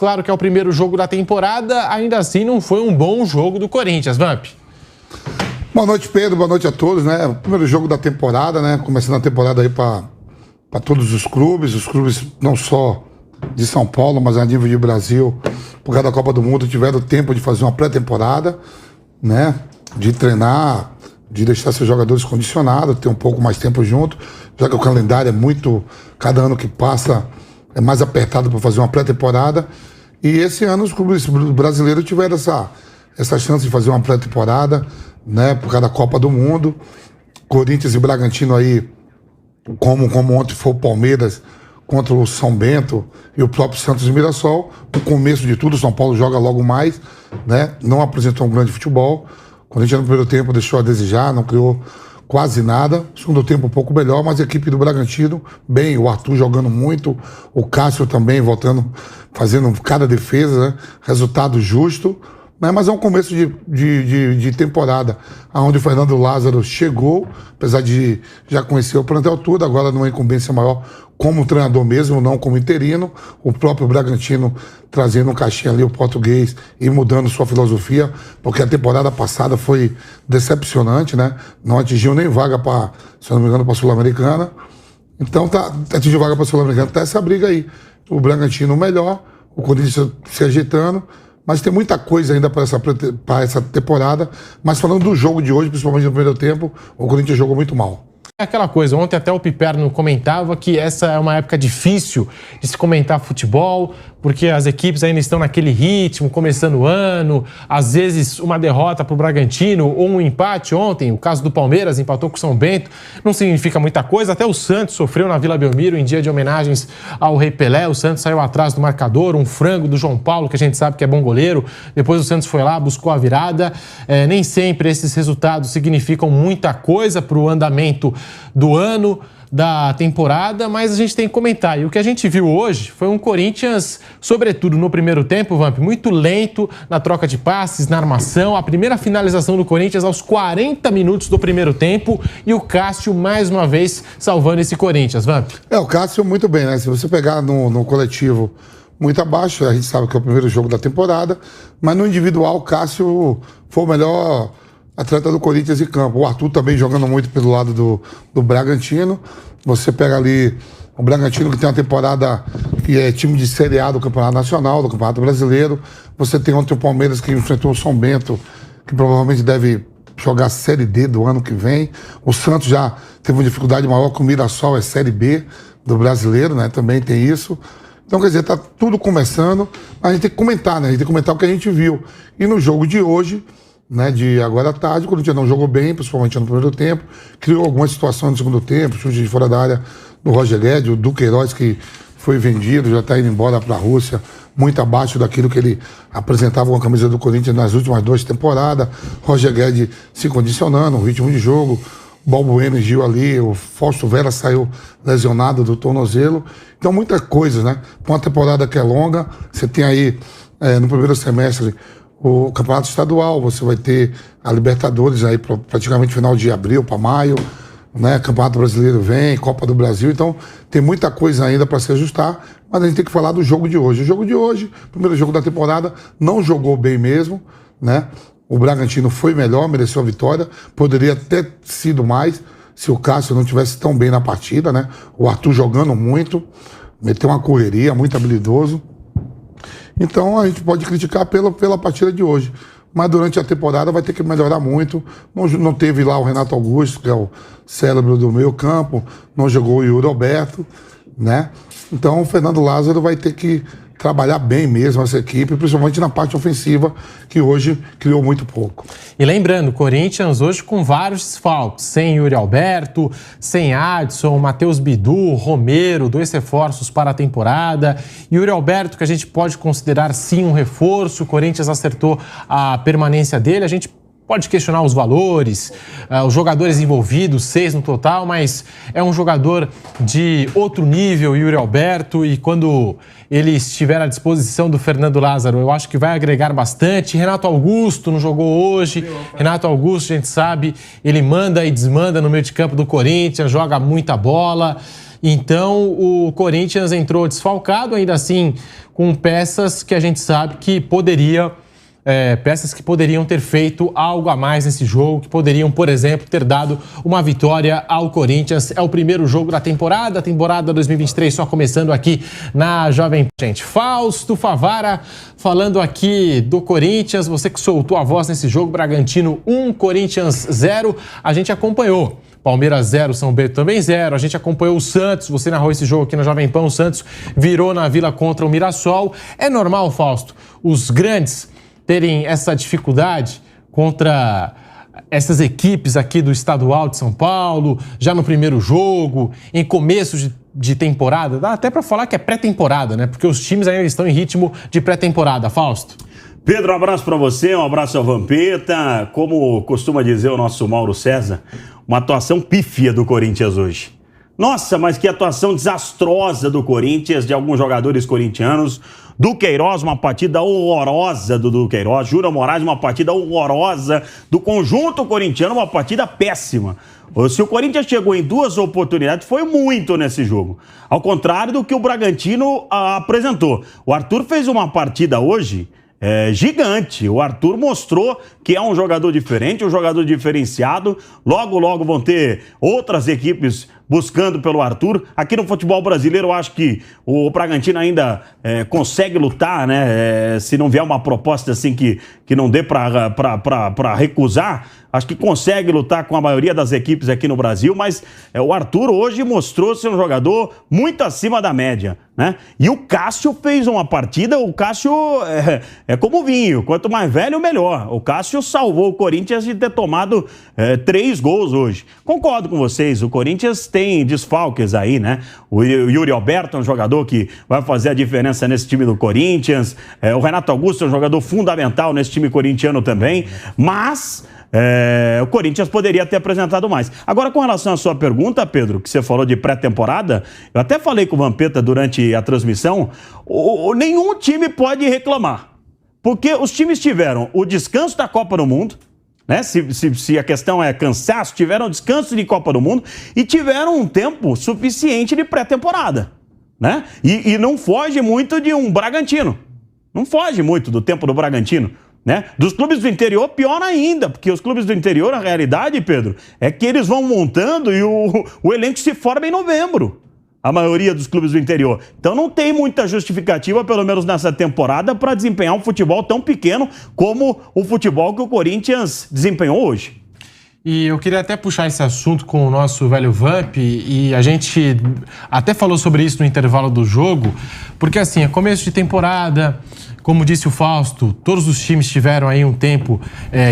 Claro que é o primeiro jogo da temporada, ainda assim não foi um bom jogo do Corinthians, Vamp. Boa noite, Pedro. Boa noite a todos, né? O primeiro jogo da temporada, né? Começando a temporada aí para todos os clubes não só de São Paulo, mas a nível de Brasil, por causa da Copa do Mundo, tiveram tempo de fazer uma pré-temporada, né? De treinar, de deixar seus jogadores condicionados, ter um pouco mais tempo junto, já que o calendário é muito, cada ano que passa é mais apertado para fazer uma pré-temporada. E esse ano os clubes brasileiros tiveram essa chance de fazer uma pré-temporada, né? Por causa da Copa do Mundo. Corinthians e Bragantino aí, como ontem foi o Palmeiras contra o São Bento e o próprio Santos e Mirassol. No começo de tudo, o São Paulo joga logo mais, né? Não apresentou um grande futebol. O Corinthians no primeiro tempo deixou a desejar, não criou quase nada. Segundo tempo um pouco melhor, mas a equipe do Bragantino, bem, o Arthur jogando muito, o Cássio também voltando, fazendo cada defesa, né? Resultado justo, né? Mas é um começo de temporada, onde o Fernando Lázaro chegou, apesar de já conhecer o plantel todo, agora numa incumbência maior como treinador mesmo, não como interino. O próprio Bragantino trazendo um caixinha ali, o português, e mudando sua filosofia, porque a temporada passada foi decepcionante, né? Não atingiu nem vaga para, se eu não me engano, para a Sul-Americana. Então atingiu vaga para a Sul-Americana, tá essa briga aí. O Bragantino melhor, o Corinthians se ajeitando, mas tem muita coisa ainda para essa temporada. Mas falando do jogo de hoje, principalmente no primeiro tempo, o Corinthians jogou muito mal. É aquela coisa, ontem até o Piperno comentava que essa é uma época difícil de se comentar futebol, porque as equipes ainda estão naquele ritmo, começando o ano, às vezes uma derrota para o Bragantino ou um empate ontem, o caso do Palmeiras empatou com o São Bento, não significa muita coisa, até o Santos sofreu na Vila Belmiro em dia de homenagens ao Rei Pelé, o Santos saiu atrás do marcador, um frango do João Paulo, que a gente sabe que é bom goleiro, depois o Santos foi lá, buscou a virada, nem sempre esses resultados significam muita coisa para o andamento do ano, da temporada, mas a gente tem que comentar. E o que a gente viu hoje foi um Corinthians, sobretudo no primeiro tempo, Vamp, muito lento na troca de passes, na armação. A primeira finalização do Corinthians aos 40 minutos do primeiro tempo e o Cássio, mais uma vez, salvando esse Corinthians, Vamp. O Cássio muito bem, né? Se você pegar no coletivo muito abaixo, a gente sabe que é o primeiro jogo da temporada, mas no individual o Cássio foi o melhor atleta do Corinthians em campo. O Arthur também jogando muito pelo lado do Bragantino. Você pega ali o Bragantino, que tem uma temporada que é time de Série A do Campeonato Nacional, do Campeonato Brasileiro. Você tem ontem o Palmeiras, que enfrentou o São Bento, que provavelmente deve jogar a Série D do ano que vem. O Santos já teve uma dificuldade maior, que o Mirassol é Série B do Brasileiro, né? Também tem isso. Então, quer dizer, tá tudo começando, mas a gente tem que comentar, né? A gente tem que comentar o que a gente viu. E no jogo de hoje, né, de agora à tarde, o Corinthians não jogou bem, principalmente no primeiro tempo, criou algumas situações no segundo tempo, chute de fora da área do Roger Guedes, o Duqueiroz, que foi vendido, já está indo embora para a Rússia, muito abaixo daquilo que ele apresentava com a camisa do Corinthians nas últimas 2 temporadas. Roger Guedes se condicionando, o ritmo de jogo, o Balbuena Gil ali, o Fausto Vera saiu lesionado do tornozelo. Então, muitas coisas, né? Para uma temporada que é longa, você tem aí, no primeiro semestre, o Campeonato Estadual, você vai ter a Libertadores aí praticamente final de abril para maio, né? Campeonato Brasileiro vem, Copa do Brasil, então tem muita coisa ainda para se ajustar, mas a gente tem que falar do jogo de hoje. O jogo de hoje, primeiro jogo da temporada, não jogou bem mesmo, né? O Bragantino foi melhor, mereceu a vitória, poderia ter sido mais se o Cássio não tivesse tão bem na partida, né? O Arthur jogando muito, meteu uma correria, muito habilidoso. Então a gente pode criticar pela partida de hoje. Mas durante a temporada vai ter que melhorar muito. Não teve lá o Renato Augusto, que é o cérebro do meio campo, não jogou o Yuri Alberto, né? Então o Fernando Lázaro vai ter que trabalhar bem mesmo essa equipe, principalmente na parte ofensiva, que hoje criou muito pouco. E lembrando, Corinthians hoje com vários desfalques, sem Yuri Alberto, sem Adson, Matheus Bidu, Romero, 2 reforços para a temporada. Yuri Alberto, que a gente pode considerar sim um reforço, o Corinthians acertou a permanência dele, a gente pode questionar os valores, os jogadores envolvidos, 6 no total, mas é um jogador de outro nível, Yuri Alberto, e quando ele estiver à disposição do Fernando Lázaro, eu acho que vai agregar bastante. Renato Augusto não jogou hoje. Renato Augusto, a gente sabe, ele manda e desmanda no meio de campo do Corinthians, joga muita bola. Então o Corinthians entrou desfalcado, ainda assim com peças que a gente sabe que peças que poderiam ter feito algo a mais nesse jogo, que poderiam, por exemplo, ter dado uma vitória ao Corinthians. É o primeiro jogo da temporada, a temporada 2023 só começando aqui na Jovem Pan. Gente, Fausto Favara falando aqui do Corinthians, você que soltou a voz nesse jogo, Bragantino 1, Corinthians 0, a gente acompanhou. Palmeiras 0, São Bento também 0. A gente acompanhou o Santos, você narrou esse jogo aqui na Jovem Pan, o Santos virou na Vila contra o Mirassol. É normal, Fausto, os grandes terem essa dificuldade contra essas equipes aqui do estadual de São Paulo, já no primeiro jogo, em começo de temporada? Dá até para falar que é pré-temporada, né? Porque os times ainda estão em ritmo de pré-temporada. Fausto? Pedro, um abraço para você, um abraço ao Vampeta. Como costuma dizer o nosso Mauro César, uma atuação pífia do Corinthians hoje. Nossa, mas que atuação desastrosa do Corinthians, de alguns jogadores corintianos. Do Queiroz, uma partida horrorosa do Queiroz. Júnior Moraes, uma partida horrorosa. Do conjunto corintiano, uma partida péssima. Se o Corinthians chegou em 2 oportunidades, foi muito nesse jogo. Ao contrário do que o Bragantino apresentou. O Arthur fez uma partida hoje gigante. O Arthur mostrou que é um jogador diferente, um jogador diferenciado. Logo, logo vão ter outras equipes buscando pelo Arthur. Aqui no futebol brasileiro, eu acho que o Bragantino ainda consegue lutar, né? Se não vier uma proposta assim que não dê para recusar, acho que consegue lutar com a maioria das equipes aqui no Brasil, mas o Arthur hoje mostrou ser um jogador muito acima da média, né? E o Cássio fez uma partida, o Cássio é como vinho, quanto mais velho, melhor. O Cássio salvou o Corinthians de ter tomado 3 gols hoje. Concordo com vocês, o Corinthians tem desfalques aí, né? O Yuri Alberto é um jogador que vai fazer a diferença nesse time do Corinthians, o Renato Augusto é um jogador fundamental nesse time corintiano também, mas o Corinthians poderia ter apresentado mais. Agora, com relação à sua pergunta, Pedro, que você falou de pré-temporada, eu até falei com o Vampeta durante a transmissão, nenhum time pode reclamar, porque os times tiveram o descanso da Copa do Mundo, né? Se a questão é cansaço, tiveram descanso de Copa do Mundo e tiveram um tempo suficiente de pré-temporada, né? E não foge muito de um Bragantino, não foge muito do tempo do Bragantino, né? Dos clubes do interior, pior ainda, porque os clubes do interior, a realidade, Pedro, é que eles vão montando e o elenco se forma em novembro. A maioria dos clubes do interior. Então não tem muita justificativa, pelo menos nessa temporada, para desempenhar um futebol tão pequeno como o futebol que o Corinthians desempenhou hoje. E eu queria até puxar esse assunto com o nosso velho Vamp, e a gente até falou sobre isso no intervalo do jogo, porque assim, é começo de temporada, como disse o Fausto, todos os times tiveram aí um tempo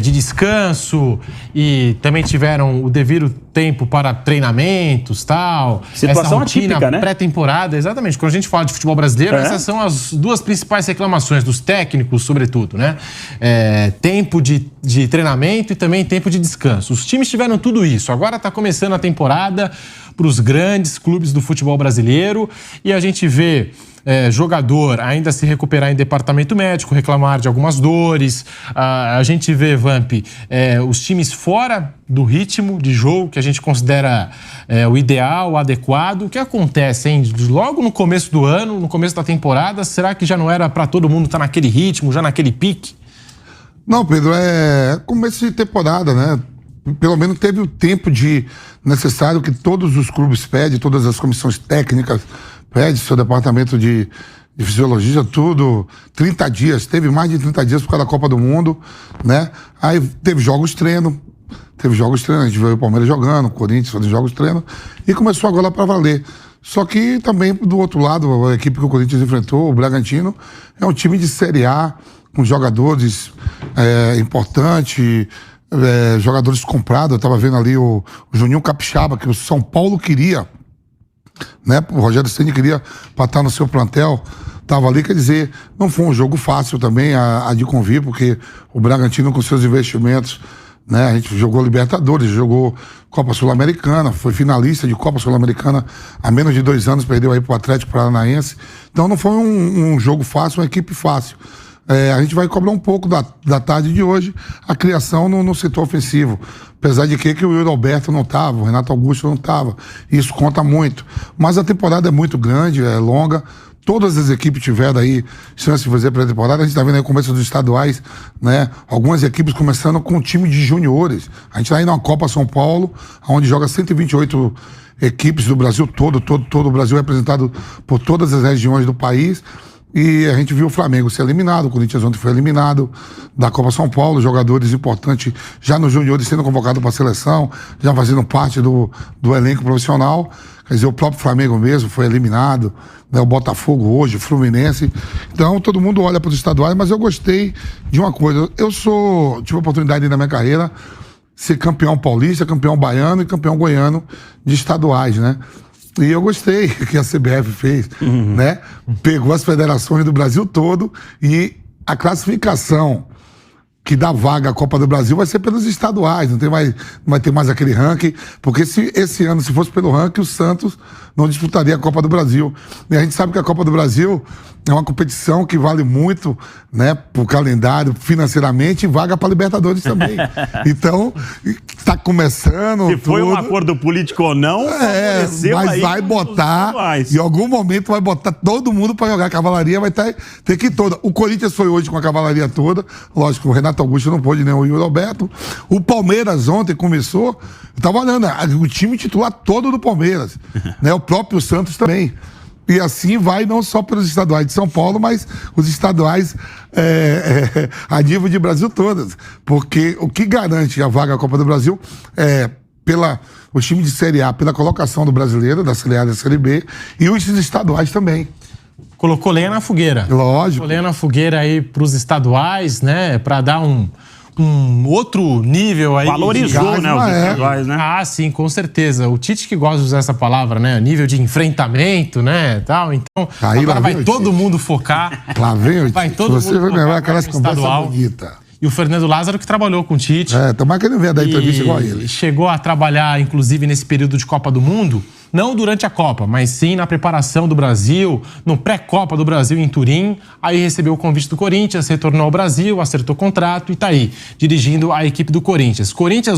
de descanso e também tiveram o devido tempo para treinamentos, tal. Situação essa rotina atípica, né? Pré-temporada, exatamente. Quando a gente fala de futebol brasileiro, essas são as 2 principais reclamações dos técnicos, sobretudo, né? Tempo de treinamento e também tempo de descanso. Os times tiveram tudo isso. Agora está começando a temporada para os grandes clubes do futebol brasileiro e a gente vê jogador ainda se recuperar em departamento médico, reclamar de algumas dores. A gente vê, Vamp, os times fora do ritmo de jogo que a gente considera o ideal, o adequado. O que acontece, hein? Logo no começo do ano, no começo da temporada, será que já não era para todo mundo estar naquele ritmo, já naquele pique? Não, Pedro, é começo de temporada, né? Pelo menos teve o tempo necessário que todos os clubes pedem, todas as comissões técnicas pedem, seu departamento de fisiologia, tudo, 30 dias, teve mais de 30 dias por causa da Copa do Mundo, né? Aí teve jogos treino, a gente viu o Palmeiras jogando, o Corinthians fazendo jogos treino, e começou agora para valer. Só que também, do outro lado, a equipe que o Corinthians enfrentou, o Bragantino, é um time de Série A, com jogadores importantes, jogadores comprados. Eu estava vendo ali o Juninho Capixaba, que o São Paulo queria, né? O Rogério Ceni queria para estar no seu plantel, estava ali. Quer dizer, não foi um jogo fácil também a de convir, porque o Bragantino, com seus investimentos, né? A gente jogou Libertadores, jogou Copa Sul-Americana, foi finalista de Copa Sul-Americana há menos de 2 anos, perdeu aí pro Atlético Paranaense. Então não foi um jogo fácil, uma equipe fácil. a gente vai cobrar um pouco da tarde de hoje a criação no setor ofensivo. Apesar de que o Yuri Alberto não estava, o Renato Augusto não estava. Isso conta muito. Mas a temporada é muito grande, é longa. Todas as equipes tiveram aí chance de fazer pré-temporada. A gente está vendo aí o começo dos estaduais, né? Algumas equipes começando com um time de juniores. A gente está indo na Copa São Paulo, onde joga 128 equipes do Brasil todo o Brasil representado por todas as regiões do país. E a gente viu o Flamengo ser eliminado, o Corinthians ontem foi eliminado da Copa São Paulo, jogadores importantes já nos juniores sendo convocados para a seleção, já fazendo parte do elenco profissional. Quer dizer, o próprio Flamengo mesmo foi eliminado, né? O Botafogo hoje, o Fluminense. Então, todo mundo olha para os estaduais, mas eu gostei de uma coisa. Tive a oportunidade na minha carreira ser campeão paulista, campeão baiano e campeão goiano de estaduais, né? E eu gostei que a CBF fez, né? Pegou as federações do Brasil todo e a classificação que dá vaga à Copa do Brasil vai ser pelos estaduais, não vai ter mais aquele ranking, porque esse ano, se fosse pelo ranking, o Santos não disputaria a Copa do Brasil. E a gente sabe que a Copa do Brasil é uma competição que vale muito, né, pro calendário, financeiramente, e vaga para Libertadores também. Então, está começando. Se foi um acordo político ou não, mas vai botar, em algum momento vai botar todo mundo para jogar. A cavalaria vai ter que ir toda. O Corinthians foi hoje com a cavalaria toda, lógico, o Renato Augusto não pôde, nem o Yuri Alberto. O Palmeiras ontem começou, eu tava olhando, o time titular todo do Palmeiras, né, o próprio Santos também. E assim vai não só pelos estaduais de São Paulo, mas os estaduais a nível de Brasil todas. Porque o que garante a vaga à Copa do Brasil é o time de Série A, pela colocação do brasileiro, da Série A e da Série B, e os estaduais também. Colocou lenha na fogueira. Lógico. Colocou lenha na fogueira aí pros estaduais, né? Pra dar um outro nível aí. Valorizou, né, os estaduais, né? Ah, sim, com certeza. O Tite que gosta de usar essa palavra, né? Nível de enfrentamento, né? Tal. Então, aí, agora vai todo mundo focar. Lá vem o Tite. Vai todo Você mundo vai levar focar aquelas conversas bonitas. E o Fernando Lázaro que trabalhou com o Tite. Tomara que ele não venha dar entrevista igual a ele. Chegou a trabalhar, inclusive, nesse período de Copa do Mundo, não durante a Copa, mas sim na preparação do Brasil, no pré-Copa do Brasil em Turim. Aí recebeu o convite do Corinthians, retornou ao Brasil, acertou contrato e tá aí, dirigindo a equipe do Corinthians.